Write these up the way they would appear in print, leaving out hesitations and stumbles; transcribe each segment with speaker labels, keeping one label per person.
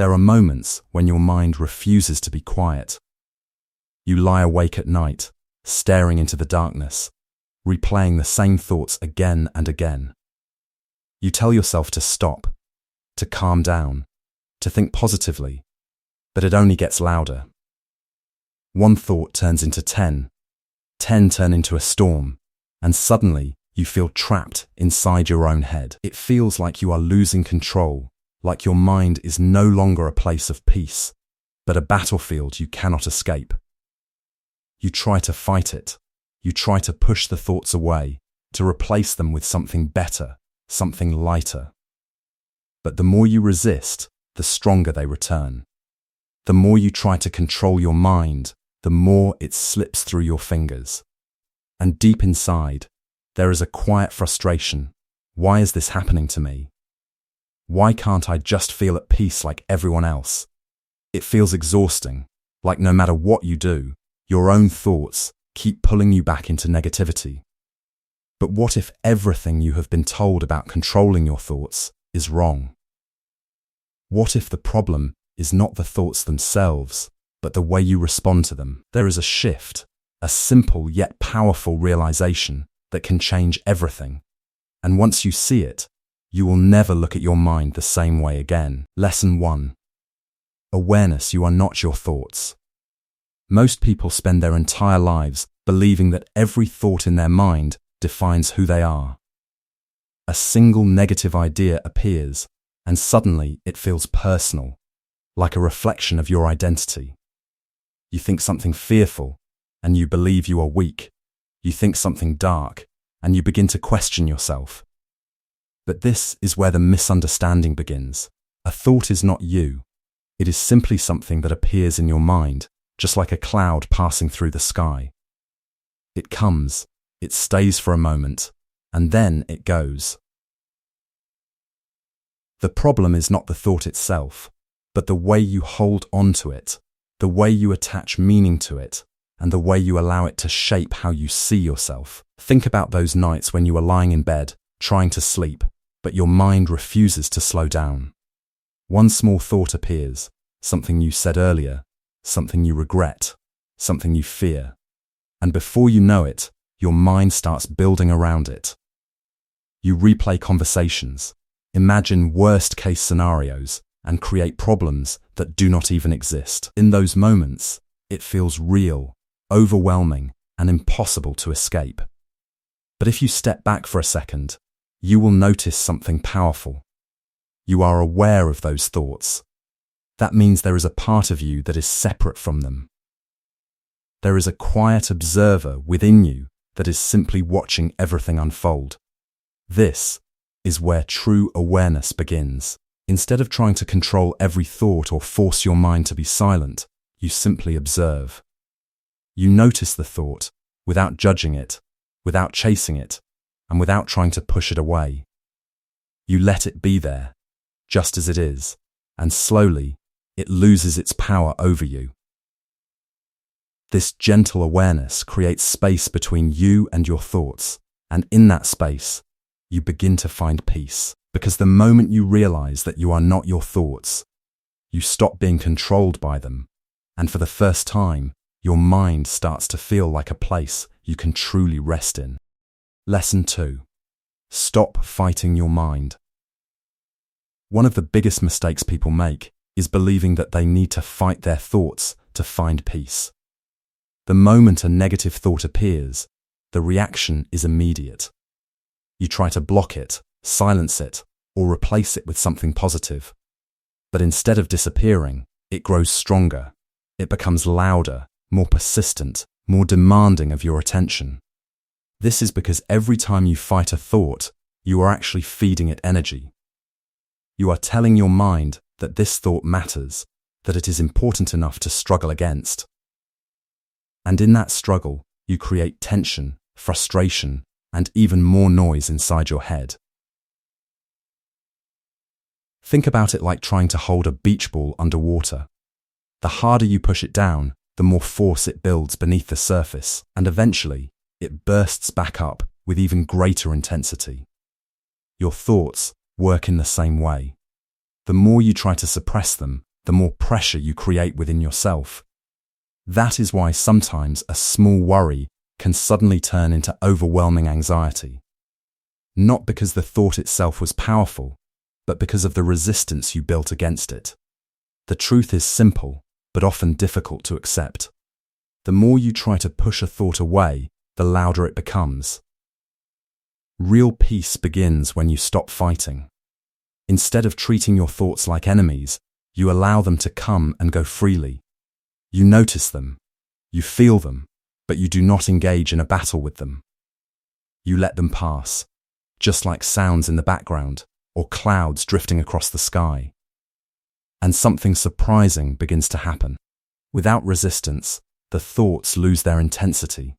Speaker 1: There are moments when your mind refuses to be quiet. You lie awake at night, staring into the darkness, replaying the same thoughts again and again. You tell yourself to stop, to calm down, to think positively, but it only gets louder. One thought turns into 10 turn into a storm, and suddenly you feel trapped inside your own head. It feels like you are losing control, like your mind is no longer a place of peace, but a battlefield you cannot escape. You try to fight it. You try to push the thoughts away, to replace them with something better, something lighter. But the more you resist, the stronger they return. The more you try to control your mind, the more it slips through your fingers. And deep inside, there is a quiet frustration. Why is this happening to me? Why can't I just feel at peace like everyone else? It feels exhausting, like no matter what you do, your own thoughts keep pulling you back into negativity. But what if everything you have been told about controlling your thoughts is wrong? What if the problem is not the thoughts themselves, but the way you respond to them? There is a shift, a simple yet powerful realization that can change everything. And once you see it, you will never look at your mind the same way again. Lesson 1. Awareness: you are not your thoughts. Most people spend their entire lives believing that every thought in their mind defines who they are. A single negative idea appears, and suddenly it feels personal, like a reflection of your identity. You think something fearful, and you believe you are weak. You think something dark, and you begin to question yourself. But this is where the misunderstanding begins. A thought is not you. It is simply something that appears in your mind, just like a cloud passing through the sky. It comes, it stays for a moment, and then it goes. The problem is not the thought itself, but the way you hold on to it, the way you attach meaning to it, and the way you allow it to shape how you see yourself. Think about those nights when you are lying in bed, trying to sleep, but your mind refuses to slow down. One small thought appears, something you said earlier, something you regret, something you fear. And before you know it, your mind starts building around it. You replay conversations, imagine worst-case scenarios, and create problems that do not even exist. In those moments, it feels real, overwhelming, and impossible to escape. But if you step back for a second, you will notice something powerful. You are aware of those thoughts. That means there is a part of you that is separate from them. There is a quiet observer within you that is simply watching everything unfold. This is where true awareness begins. Instead of trying to control every thought or force your mind to be silent, you simply observe. You notice the thought without judging it, without chasing it, and without trying to push it away. You let it be there, just as it is, and slowly it loses its power over you. This gentle awareness creates space between you and your thoughts, and in that space, you begin to find peace. Because the moment you realize that you are not your thoughts, you stop being controlled by them, and for the first time, your mind starts to feel like a place you can truly rest in. Lesson 2. Stop fighting your mind. One of the biggest mistakes people make is believing that they need to fight their thoughts to find peace. The moment a negative thought appears, the reaction is immediate. You try to block it, silence it, or replace it with something positive. But instead of disappearing, it grows stronger. It becomes louder, more persistent, more demanding of your attention. This is because every time you fight a thought, you are actually feeding it energy. You are telling your mind that this thought matters, that it is important enough to struggle against. And in that struggle, you create tension, frustration, and even more noise inside your head. Think about it like trying to hold a beach ball underwater. The harder you push it down, the more force it builds beneath the surface, and eventually, it bursts back up with even greater intensity. Your thoughts work in the same way. The more you try to suppress them, the more pressure you create within yourself. That is why sometimes a small worry can suddenly turn into overwhelming anxiety. Not because the thought itself was powerful, but because of the resistance you built against it. The truth is simple, but often difficult to accept. The more you try to push a thought away, the louder it becomes. Real peace begins when you stop fighting. Instead of treating your thoughts like enemies, you allow them to come and go freely. You notice them, you feel them, but you do not engage in a battle with them. You let them pass, just like sounds in the background or clouds drifting across the sky. And something surprising begins to happen. Without resistance, the thoughts lose their intensity.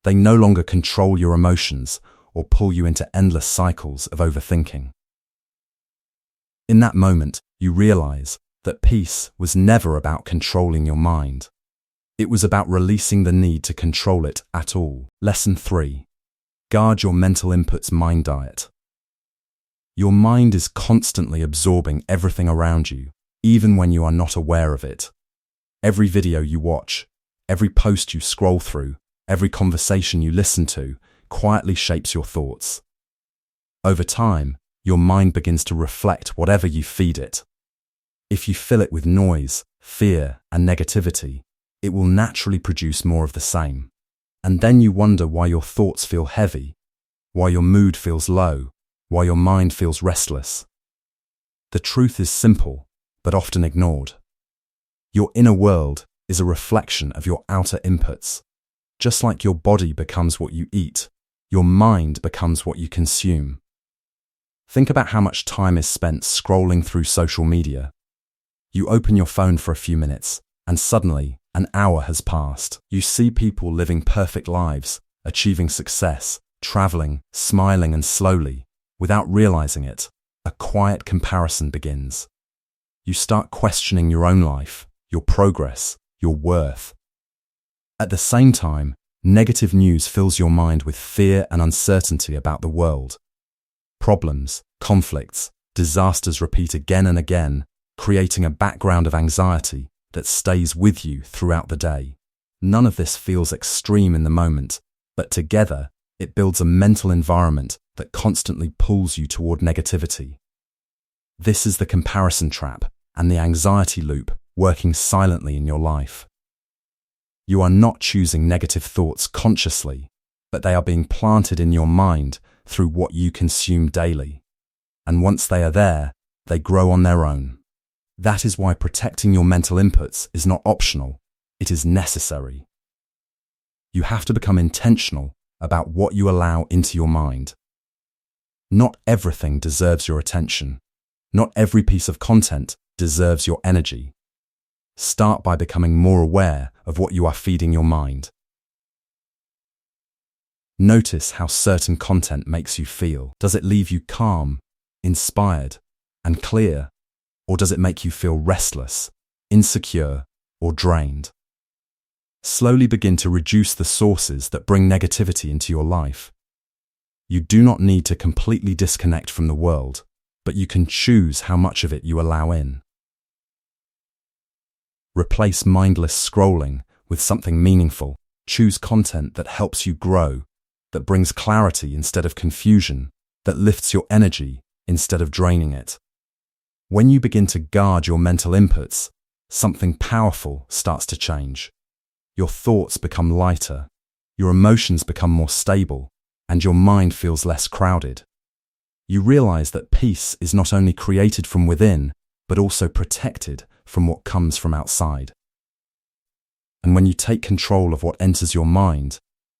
Speaker 1: They no longer control your emotions or pull you into endless cycles of overthinking. In that moment, you realize that peace was never about controlling your mind. It was about releasing the need to control it at all. Lesson 3. Guard your mental inputs mind diet. Your mind is constantly absorbing everything around you, even when you are not aware of it. Every video you watch, every post you scroll through, every conversation you listen to, quietly shapes your thoughts. Over time, your mind begins to reflect whatever you feed it. If you fill it with noise, fear, and negativity, it will naturally produce more of the same. And then you wonder why your thoughts feel heavy, why your mood feels low, why your mind feels restless. The truth is simple, but often ignored. Your inner world is a reflection of your outer inputs. Just like your body becomes what you eat, your mind becomes what you consume. Think about how much time is spent scrolling through social media. You open your phone for a few minutes, and suddenly, an hour has passed. You see people living perfect lives, achieving success, traveling, smiling, and slowly, without realizing it, a quiet comparison begins. You start questioning your own life, your progress, your worth. At the same time, negative news fills your mind with fear and uncertainty about the world. Problems, conflicts, disasters repeat again and again, creating a background of anxiety that stays with you throughout the day. None of this feels extreme in the moment, but together, it builds a mental environment that constantly pulls you toward negativity. This is the comparison trap and the anxiety loop working silently in your life. You are not choosing negative thoughts consciously, but they are being planted in your mind through what you consume daily. And once they are there, they grow on their own. That is why protecting your mental inputs is not optional, it is necessary. You have to become intentional about what you allow into your mind. Not everything deserves your attention. Not every piece of content deserves your energy. Start by becoming more aware of what you are feeding your mind. Notice how certain content makes you feel. Does it leave you calm, inspired, and clear? Or does it make you feel restless, insecure, or drained? Slowly begin to reduce the sources that bring negativity into your life. You do not need to completely disconnect from the world, but you can choose how much of it you allow in. Replace mindless scrolling with something meaningful. Choose content that helps you grow, that brings clarity instead of confusion, that lifts your energy instead of draining it. When you begin to guard your mental inputs, something powerful starts to change. Your thoughts become lighter, your emotions become more stable, and your mind feels less crowded. You realize that peace is not only created from within, but also protected from what comes from outside. And when you take control of what enters your mind,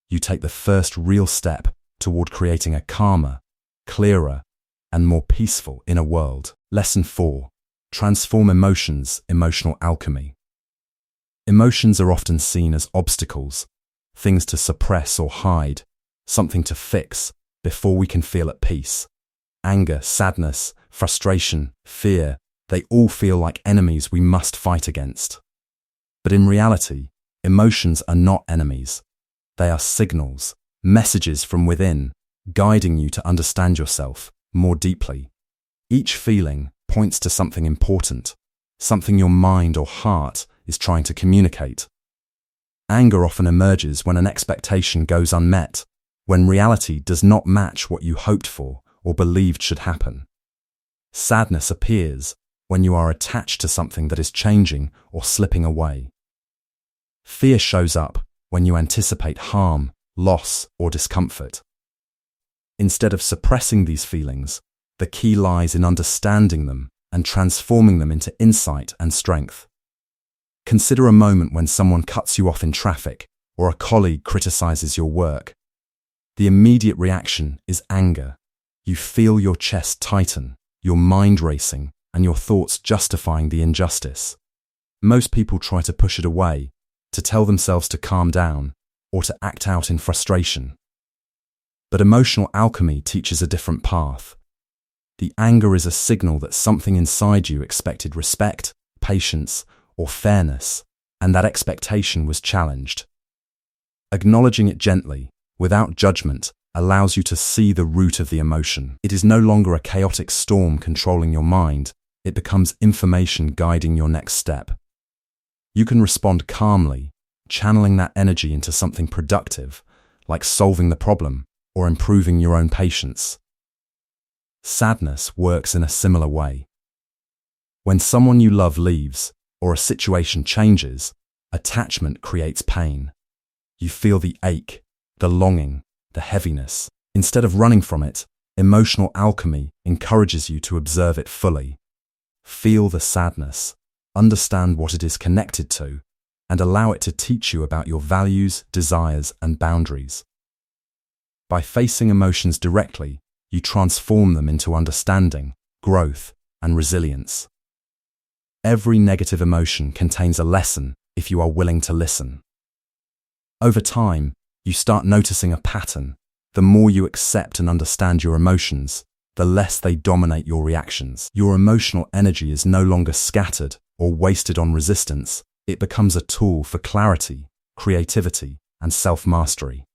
Speaker 1: you take the first real step toward creating a calmer, clearer, and more peaceful inner world. Lesson 4. Transform emotions, emotional alchemy. Emotions are often seen as obstacles, things to suppress or hide, something to fix before we can feel at peace. Anger, sadness, frustration, fear, they all feel like enemies we must fight against. But in reality, emotions are not enemies. They are signals, messages from within, guiding you to understand yourself more deeply. Each feeling points to something important, something your mind or heart is trying to communicate. Anger often emerges when an expectation goes unmet, when reality does not match what you hoped for or believed should happen. Sadness appears when you are attached to something that is changing or slipping away. Fear shows up when you anticipate harm, loss, or discomfort. Instead of suppressing these feelings, the key lies in understanding them and transforming them into insight and strength. Consider a moment when someone cuts you off in traffic or a colleague criticizes your work. The immediate reaction is anger. You feel your chest tighten, your mind racing, and your thoughts justifying the injustice. Most people try to push it away, to tell themselves to calm down, or to act out in frustration. But emotional alchemy teaches a different path. The anger is a signal that something inside you expected respect, patience, or fairness, and that expectation was challenged. Acknowledging it gently, without judgment, allows you to see the root of the emotion. It is no longer a chaotic storm controlling your mind. It becomes information guiding your next step. You can respond calmly, channeling that energy into something productive, like solving the problem or improving your own patience. Sadness works in a similar way. When someone you love leaves or a situation changes, attachment creates pain. You feel the ache, the longing, the heaviness. Instead of running from it, emotional alchemy encourages you to observe it fully. Feel the sadness, understand what it is connected to, and allow it to teach you about your values, desires, and boundaries. By facing emotions directly, you transform them into understanding, growth, and resilience. Every negative emotion contains a lesson if you are willing to listen. Over time, you start noticing a pattern. The more you accept and understand your emotions, the less they dominate your reactions. Your emotional energy is no longer scattered or wasted on resistance. It becomes a tool for clarity, creativity, and self-mastery.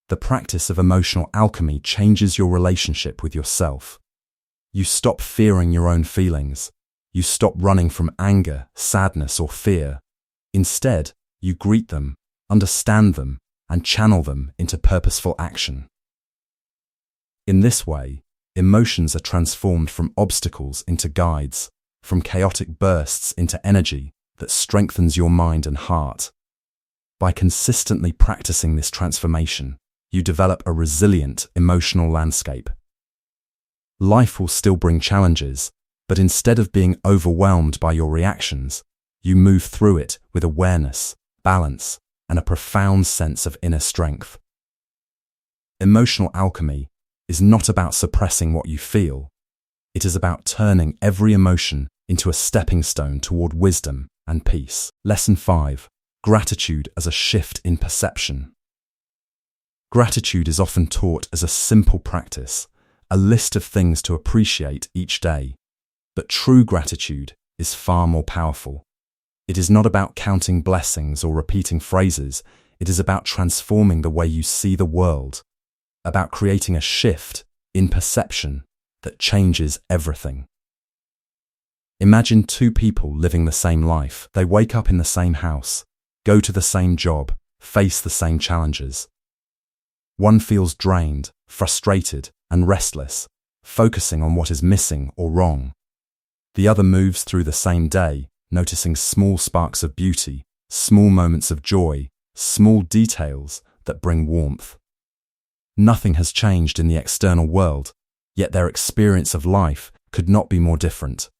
Speaker 1: The practice of emotional alchemy changes your relationship with yourself. You stop fearing your own feelings. You stop running from anger, sadness, or fear. Instead, you greet them, understand them, and channel them into purposeful action. In this way, emotions are transformed from obstacles into guides, from chaotic bursts into energy that strengthens your mind and heart. By consistently practicing this transformation, you develop a resilient emotional landscape. Life will still bring challenges, but instead of being overwhelmed by your reactions, you move through it with awareness, balance, and a profound sense of inner strength. Emotional alchemy is not about suppressing what you feel. It is about turning every emotion into a stepping stone toward wisdom and peace. Lesson 5. Gratitude as a shift in perception. Gratitude is often taught as a simple practice, a list of things to appreciate each day. But true gratitude is far more powerful. It is not about counting blessings or repeating phrases. It is about transforming the way you see the world, about creating a shift in perception that changes everything. Imagine two people living the same life. They wake up in the same house, go to the same job, face the same challenges. One feels drained, frustrated, and restless, focusing on what is missing or wrong. The other moves through the same day, noticing small sparks of beauty, small moments of joy, small details that bring warmth. Nothing has changed in the external world, yet their experience of life could not be more different.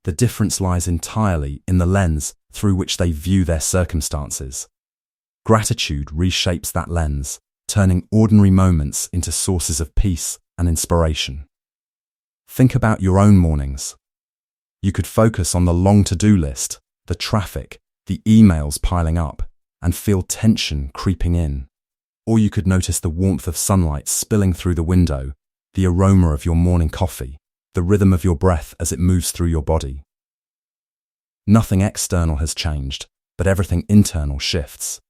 Speaker 1: The difference lies entirely in the lens through which they view their circumstances. Gratitude reshapes that lens, turning ordinary moments into sources of peace and inspiration. Think about your own mornings. You could focus on the long to-do list, the traffic, the emails piling up, and feel tension creeping in. Or you could notice the warmth of sunlight spilling through the window, the aroma of your morning coffee, the rhythm of your breath as it moves through your body. Nothing external has changed, but everything internal shifts.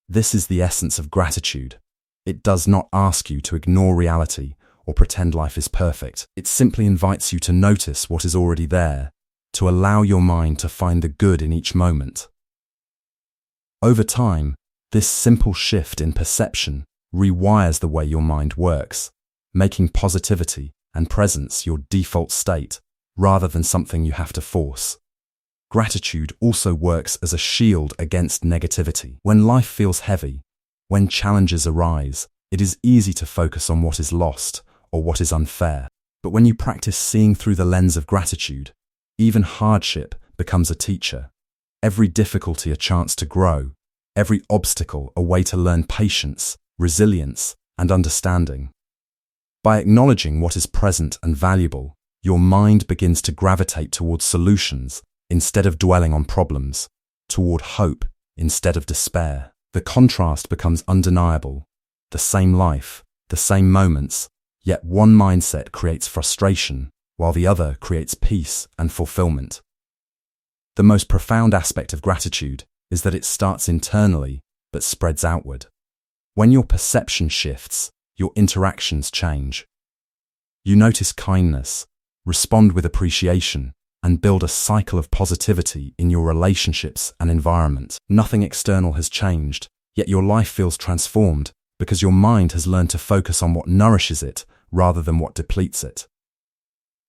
Speaker 1: This is the essence of gratitude. It does not ask you to ignore reality or pretend life is perfect. It simply invites you to notice what is already there, to allow your mind to find the good in each moment. Over time, this simple shift in perception rewires the way your mind works, making positivity and presence your default state rather than something you have to force. Gratitude also works as a shield against negativity. When life feels heavy, when challenges arise, it is easy to focus on what is lost or what is unfair. But when you practice seeing through the lens of gratitude, even hardship becomes a teacher. Every difficulty a chance to grow, every obstacle a way to learn patience, resilience, and understanding. By acknowledging what is present and valuable, your mind begins to gravitate towards solutions instead of dwelling on problems, toward hope instead of despair. The contrast becomes undeniable. The same life, the same moments, yet one mindset creates frustration, while the other creates peace and fulfillment. The most profound aspect of gratitude is that it starts internally, but spreads outward. When your perception shifts, your interactions change. You notice kindness, respond with appreciation, and build a cycle of positivity in your relationships and environment. Nothing external has changed, yet your life feels transformed because your mind has learned to focus on what nourishes it rather than what depletes it.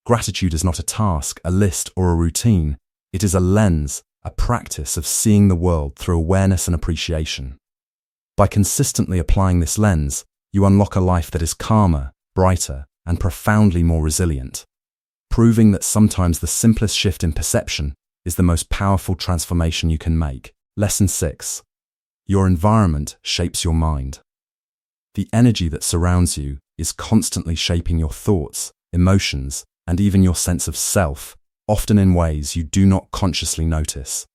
Speaker 1: Gratitude is not a task, a list, or a routine. It is a lens, a practice of seeing the world through awareness and appreciation. By consistently applying this lens, you unlock a life that is calmer, brighter, and profoundly more resilient, proving that sometimes the simplest shift in perception is the most powerful transformation you can make. Lesson 6. Your environment shapes your mind. The energy that surrounds you is constantly shaping your thoughts, emotions, and even your sense of self, often in ways you do not consciously notice.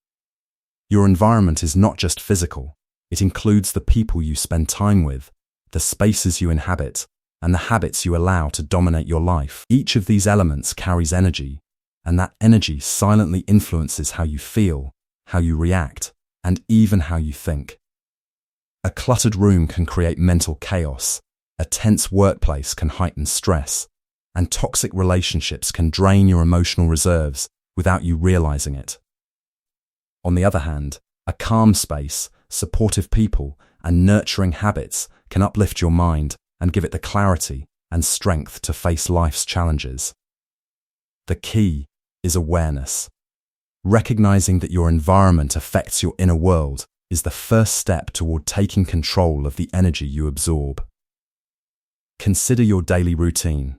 Speaker 1: Your environment is not just physical, it includes the people you spend time with, the spaces you inhabit, and the habits you allow to dominate your life. Each of these elements carries energy, and that energy silently influences how you feel, how you react, and even how you think. A cluttered room can create mental chaos, a tense workplace can heighten stress, and toxic relationships can drain your emotional reserves without you realizing it. On the other hand, a calm space, supportive people, and nurturing habits can uplift your mind and give it the clarity and strength to face life's challenges. The key is awareness. Recognizing that your environment affects your inner world is the first step toward taking control of the energy you absorb. Consider your daily routine.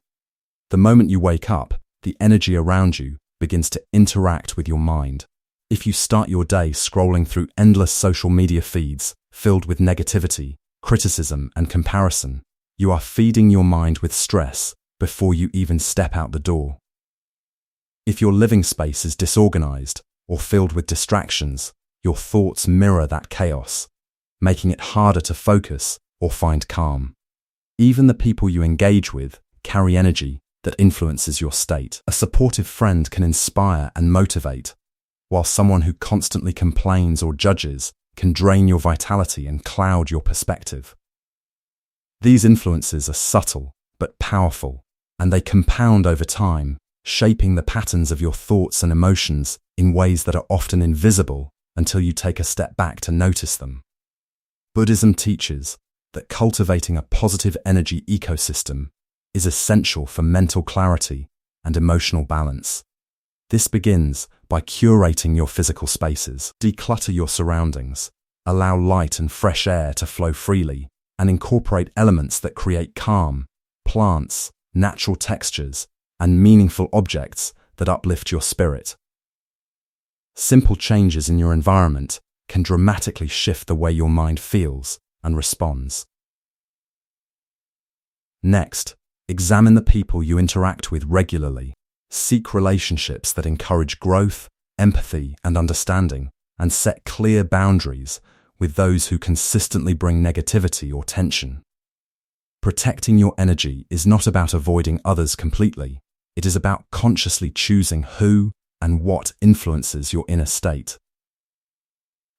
Speaker 1: The moment you wake up, the energy around you begins to interact with your mind. If you start your day scrolling through endless social media feeds filled with negativity, criticism, and comparison, you are feeding your mind with stress before you even step out the door. If your living space is disorganized or filled with distractions, your thoughts mirror that chaos, making it harder to focus or find calm. Even the people you engage with carry energy that influences your state. A supportive friend can inspire and motivate, while someone who constantly complains or judges can drain your vitality and cloud your perspective. These influences are subtle but powerful, and they compound over time, shaping the patterns of your thoughts and emotions in ways that are often invisible until you take a step back to notice them. Buddhism teaches that cultivating a positive energy ecosystem is essential for mental clarity and emotional balance. This begins by curating your physical spaces. Declutter your surroundings, allow light and fresh air to flow freely, and incorporate elements that create calm, plants, natural textures, and meaningful objects that uplift your spirit. Simple changes in your environment can dramatically shift the way your mind feels and responds. Next, examine the people you interact with regularly. Seek relationships that encourage growth, empathy, and understanding, and set clear boundaries with those who consistently bring negativity or tension. Protecting your energy is not about avoiding others completely. It is about consciously choosing who and what influences your inner state.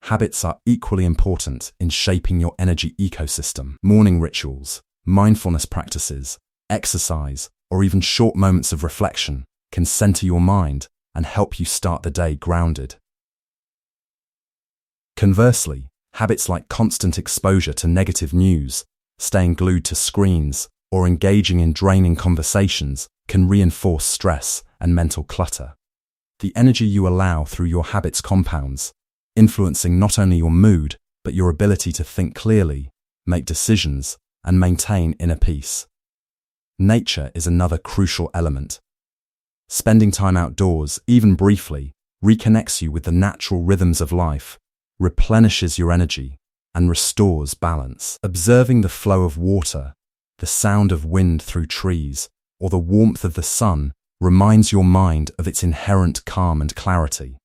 Speaker 1: Habits are equally important in shaping your energy ecosystem. Morning rituals, mindfulness practices, Exercise, or even short moments of reflection, can center your mind and help you start the day grounded. Conversely, habits like constant exposure to negative news, staying glued to screens, or engaging in draining conversations can reinforce stress and mental clutter. The energy you allow through your habits compounds, influencing not only your mood, but your ability to think clearly, make decisions, and maintain inner peace. Nature is another crucial element. Spending time outdoors, even briefly, reconnects you with the natural rhythms of life, replenishes your energy, and restores balance. Observing the flow of water, the sound of wind through trees, or the warmth of the sun reminds your mind of its inherent calm and clarity.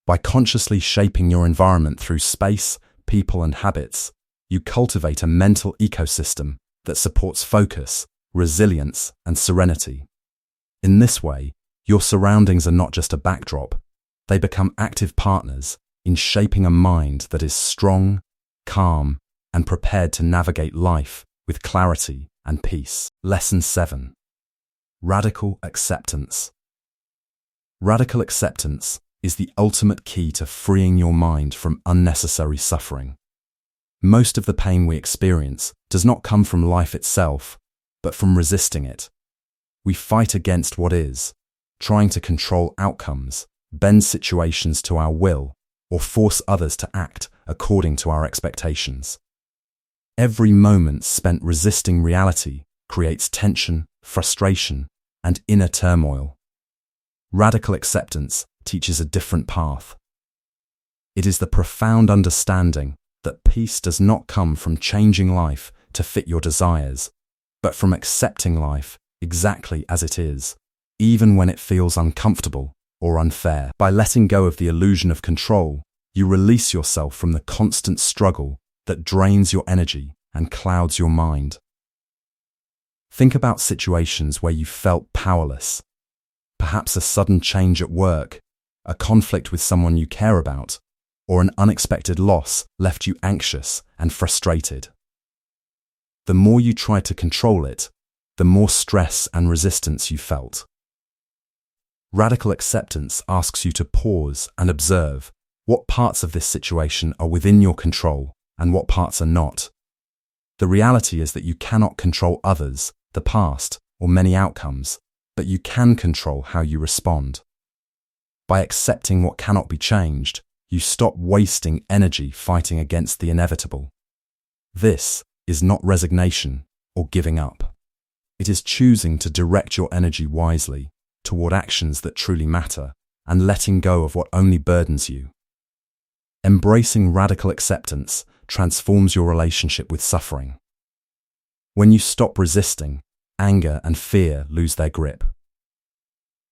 Speaker 1: By consciously shaping your environment through space, people, and habits, you cultivate a mental ecosystem that supports focus, resilience, and serenity. In this way, your surroundings are not just a backdrop, they become active partners in shaping a mind that is strong, calm, and prepared to navigate life with clarity and peace. Lesson 7. Radical acceptance. Radical acceptance is the ultimate key to freeing your mind from unnecessary suffering. Most of the pain we experience does not come from life itself, but from resisting it. We fight against what is, trying to control outcomes, bend situations to our will, or force others to act according to our expectations. Every moment spent resisting reality creates tension, frustration, and inner turmoil. Radical acceptance teaches a different path. It is the profound understanding that peace does not come from changing life to fit your desires, but from accepting life exactly as it is, even when it feels uncomfortable or unfair. By letting go of the illusion of control, you release yourself from the constant struggle that drains your energy and clouds your mind. Think about situations where you felt powerless. Perhaps a sudden change at work, a conflict with someone you care about, or an unexpected loss left you anxious and frustrated. The more you tried to control it, the more stress and resistance you felt. Radical acceptance asks you to pause and observe what parts of this situation are within your control and what parts are not. The reality is that you cannot control others, the past, or many outcomes, but you can control how you respond. By accepting what cannot be changed, you stop wasting energy fighting against the inevitable. This is not resignation or giving up. It is choosing to direct your energy wisely toward actions that truly matter and letting go of what only burdens you. Embracing radical acceptance transforms your relationship with suffering. When you stop resisting, anger and fear lose their grip.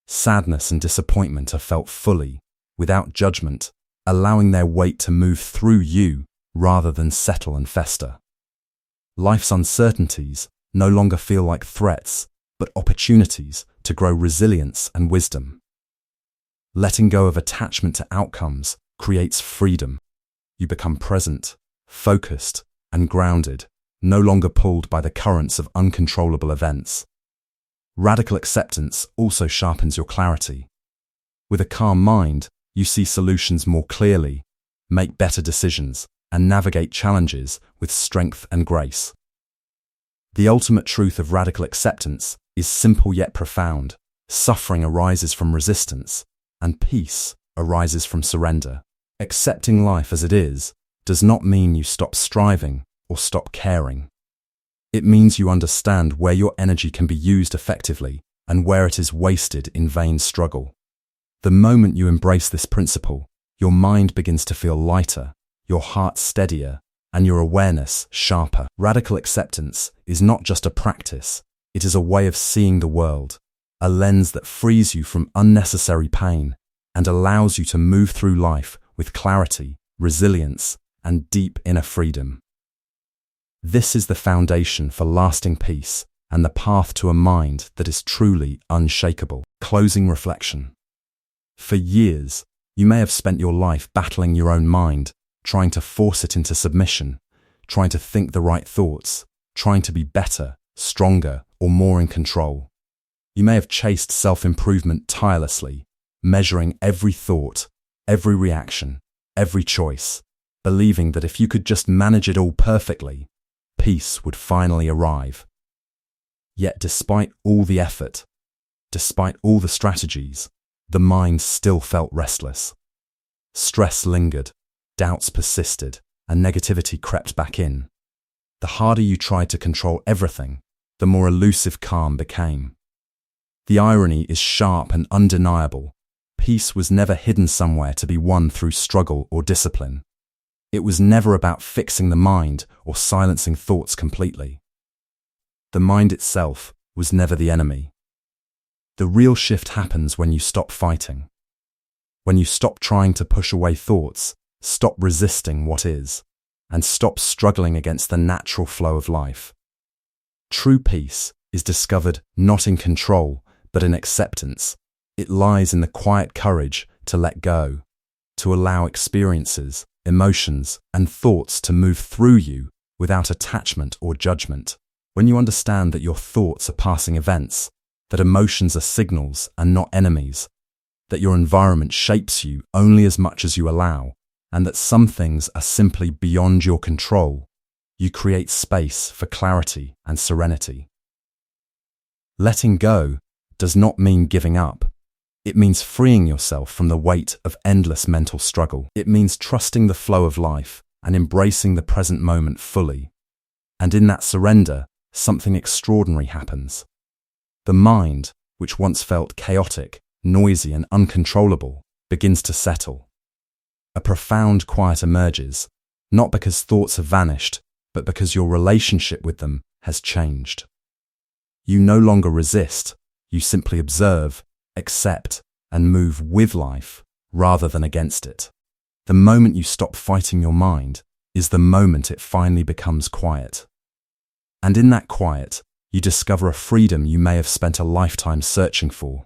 Speaker 1: Sadness and disappointment are felt fully, without judgment, allowing their weight to move through you rather than settle and fester. Life's uncertainties no longer feel like threats, but opportunities to grow resilience and wisdom. Letting go of attachment to outcomes creates freedom. You become present, focused, and grounded, no longer pulled by the currents of uncontrollable events. Radical acceptance also sharpens your clarity. With a calm mind, you see solutions more clearly, make better decisions, and navigate challenges with strength and grace. The ultimate truth of radical acceptance is simple yet profound. Suffering arises from resistance, and peace arises from surrender. Accepting life as it is does not mean you stop striving or stop caring. It means you understand where your energy can be used effectively and where it is wasted in vain struggle. The moment you embrace this principle, your mind begins to feel lighter, your heart steadier, and your awareness sharper. Radical acceptance is not just a practice, it is a way of seeing the world, a lens that frees you from unnecessary pain and allows you to move through life with clarity, resilience, and deep inner freedom. This is the foundation for lasting peace and the path to a mind that is truly unshakable. Closing reflection. For years, you may have spent your life battling your own mind, trying to force it into submission, trying to think the right thoughts, trying to be better, stronger, or more in control. You may have chased self-improvement tirelessly, measuring every thought, every reaction, every choice, believing that if you could just manage it all perfectly, peace would finally arrive. Yet despite all the effort, despite all the strategies, the mind still felt restless. Stress lingered, doubts persisted, and negativity crept back in. The harder you tried to control everything, the more elusive calm became. The irony is sharp and undeniable. Peace was never hidden somewhere to be won through struggle or discipline. It was never about fixing the mind or silencing thoughts completely. The mind itself was never the enemy. The real shift happens when you stop fighting. When you stop trying to push away thoughts, stop resisting what is, and stop struggling against the natural flow of life. True peace is discovered not in control, but in acceptance. It lies in the quiet courage to let go, to allow experiences, emotions, and thoughts to move through you without attachment or judgment. When you understand that your thoughts are passing events, that emotions are signals and not enemies, that your environment shapes you only as much as you allow, and that some things are simply beyond your control, you create space for clarity and serenity. Letting go does not mean giving up. It means freeing yourself from the weight of endless mental struggle. It means trusting the flow of life and embracing the present moment fully. And in that surrender, something extraordinary happens. The mind, which once felt chaotic, noisy, and uncontrollable, begins to settle. A profound quiet emerges, not because thoughts have vanished, but because your relationship with them has changed. You no longer resist, you simply observe, accept, and move with life rather than against it. The moment you stop fighting your mind is the moment it finally becomes quiet. And in that quiet, you discover a freedom you may have spent a lifetime searching for.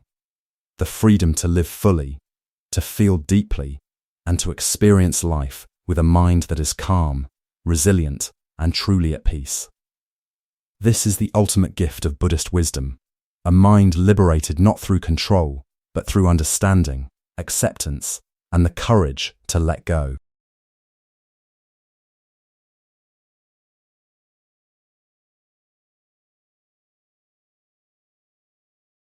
Speaker 1: The freedom to live fully, to feel deeply, and to experience life with a mind that is calm, resilient, and truly at peace. This is the ultimate gift of Buddhist wisdom, a mind liberated not through control, but through understanding, acceptance, and the courage to let go.